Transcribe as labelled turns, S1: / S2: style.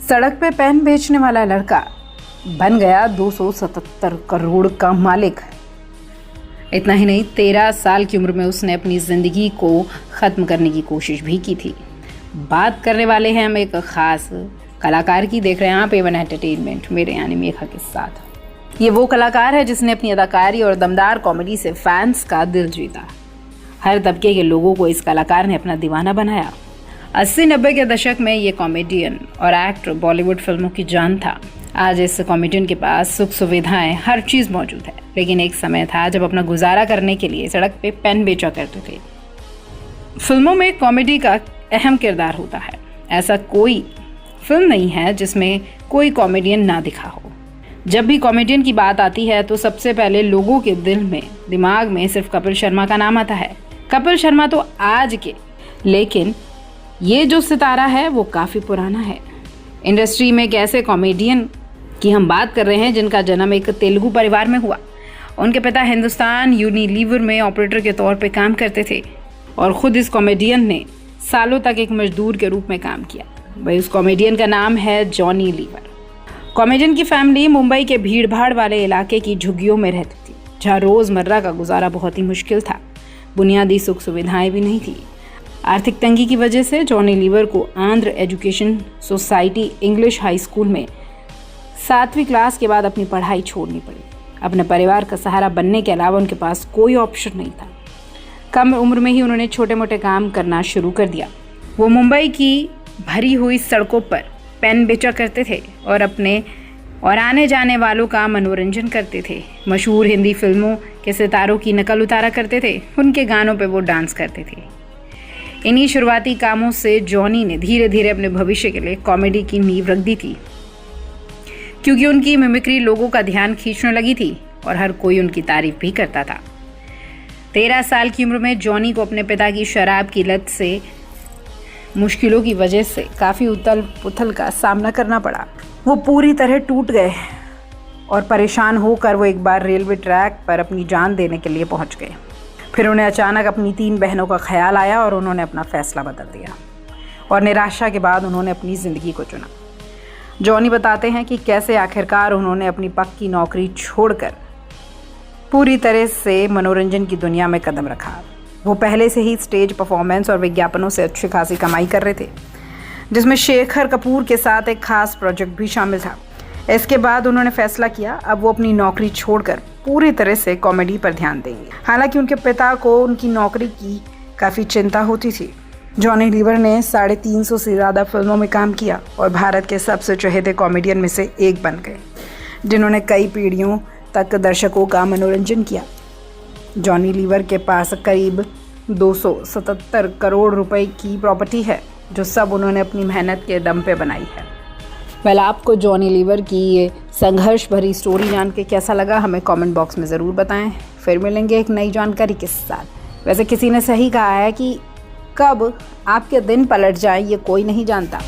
S1: सड़क पे पेन बेचने वाला लड़का बन गया 277 करोड़ का मालिक। इतना ही नहीं, 13 साल की उम्र में उसने अपनी जिंदगी को खत्म करने की कोशिश भी की थी। बात करने वाले हैं हम एक खास कलाकार की। देख रहे हैं आप A1 एंटरटेनमेंट मेरे यानी मेघा के साथ। ये वो कलाकार है जिसने अपनी अदाकारी और दमदार कॉमेडी से फैंस का दिल जीता। हर तबके के लोगों को इस कलाकार ने अपना दीवाना बनाया। 80-90 के दशक में ये कॉमेडियन और एक्टर बॉलीवुड फिल्मों की जान था। आज इस कॉमेडियन के पास सुख सुविधाएं हर चीज़ मौजूद है, लेकिन एक समय था जब अपना गुजारा करने के लिए सड़क पे पेन बेचा करते थे। फिल्मों में कॉमेडी का अहम किरदार होता है। ऐसा कोई फिल्म नहीं है जिसमें कोई कॉमेडियन ना दिखा हो। जब भी कॉमेडियन की बात आती है तो सबसे पहले लोगों के दिमाग में सिर्फ कपिल शर्मा का नाम आता है। कपिल शर्मा तो आज के, लेकिन ये जो सितारा है वो काफ़ी पुराना है। इंडस्ट्री में एक ऐसे कॉमेडियन की हम बात कर रहे हैं जिनका जन्म एक तेलुगु परिवार में हुआ। उनके पिता हिंदुस्तान यूनिलीवर में ऑपरेटर के तौर पे काम करते थे और ख़ुद इस कॉमेडियन ने सालों तक एक मजदूर के रूप में काम किया। वही उस कॉमेडियन का नाम है जॉनी लीवर। कॉमेडियन की फैमिली मुंबई के भीड़ भाड़ वाले इलाके की झुग्गियों में रहती थी, जहाँ रोज़मर्रा का गुजारा बहुत ही मुश्किल था। बुनियादी सुख सुविधाएं भी नहीं थी। आर्थिक तंगी की वजह से जॉनी लीवर को Andhra education society English high school में 7वीं क्लास के बाद अपनी पढ़ाई छोड़नी पड़ी। अपने परिवार का सहारा बनने के अलावा उनके पास कोई ऑप्शन नहीं था। कम उम्र में ही उन्होंने छोटे मोटे काम करना शुरू कर दिया। वो मुंबई की भरी हुई सड़कों पर पेन बेचा करते थे और अपने और आने जाने वालों का मनोरंजन करते थे। मशहूर हिंदी फिल्मों के सितारों की नकल उतारा करते थे। उनके गानों पर वो डांस करते थे। इन्हीं शुरुआती कामों से जॉनी ने धीरे धीरे अपने भविष्य के लिए कॉमेडी की नींव रख दी थी, क्योंकि उनकी मिमिक्री लोगों का ध्यान खींचने लगी थी और हर कोई उनकी तारीफ भी करता था। 13 साल की उम्र में जॉनी को अपने पिता की शराब की लत से मुश्किलों की वजह से काफ़ी उथल पुथल का सामना करना पड़ा। वो पूरी तरह टूट गए और परेशान होकर वो एक बार रेलवे ट्रैक पर अपनी जान देने के लिए पहुंच गए। फिर उन्हें अचानक अपनी 3 बहनों का ख्याल आया और उन्होंने अपना फैसला बदल दिया और निराशा के बाद उन्होंने अपनी ज़िंदगी को चुना। जॉनी बताते हैं कि कैसे आखिरकार उन्होंने अपनी पक्की नौकरी छोड़कर पूरी तरह से मनोरंजन की दुनिया में कदम रखा। वो पहले से ही स्टेज परफॉर्मेंस और विज्ञापनों से अच्छी खासी कमाई कर रहे थे, जिसमें शेखर कपूर के साथ एक खास प्रोजेक्ट भी शामिल था। इसके बाद उन्होंने फैसला किया अब वो अपनी नौकरी छोड़कर पूरी तरह से कॉमेडी पर ध्यान देंगे। हालांकि उनके पिता को उनकी नौकरी की काफ़ी चिंता होती थी। जॉनी लीवर ने 350 से ज़्यादा फिल्मों में काम किया और भारत के सबसे चहेते कॉमेडियन में से एक बन गए, जिन्होंने कई पीढ़ियों तक दर्शकों का मनोरंजन किया। जॉनी लीवर के पास करीब 277 करोड़ रुपए की प्रॉपर्टी है, जो सब उन्होंने अपनी मेहनत के दम पे बनाई है। आपको जॉनी लीवर की ये संघर्ष भरी स्टोरी जान के कैसा लगा, हमें कमेंट बॉक्स में ज़रूर बताएं। फिर मिलेंगे एक नई जानकारी के साथ। वैसे किसी ने सही कहा है कि कब आपके दिन पलट जाए ये कोई नहीं जानता।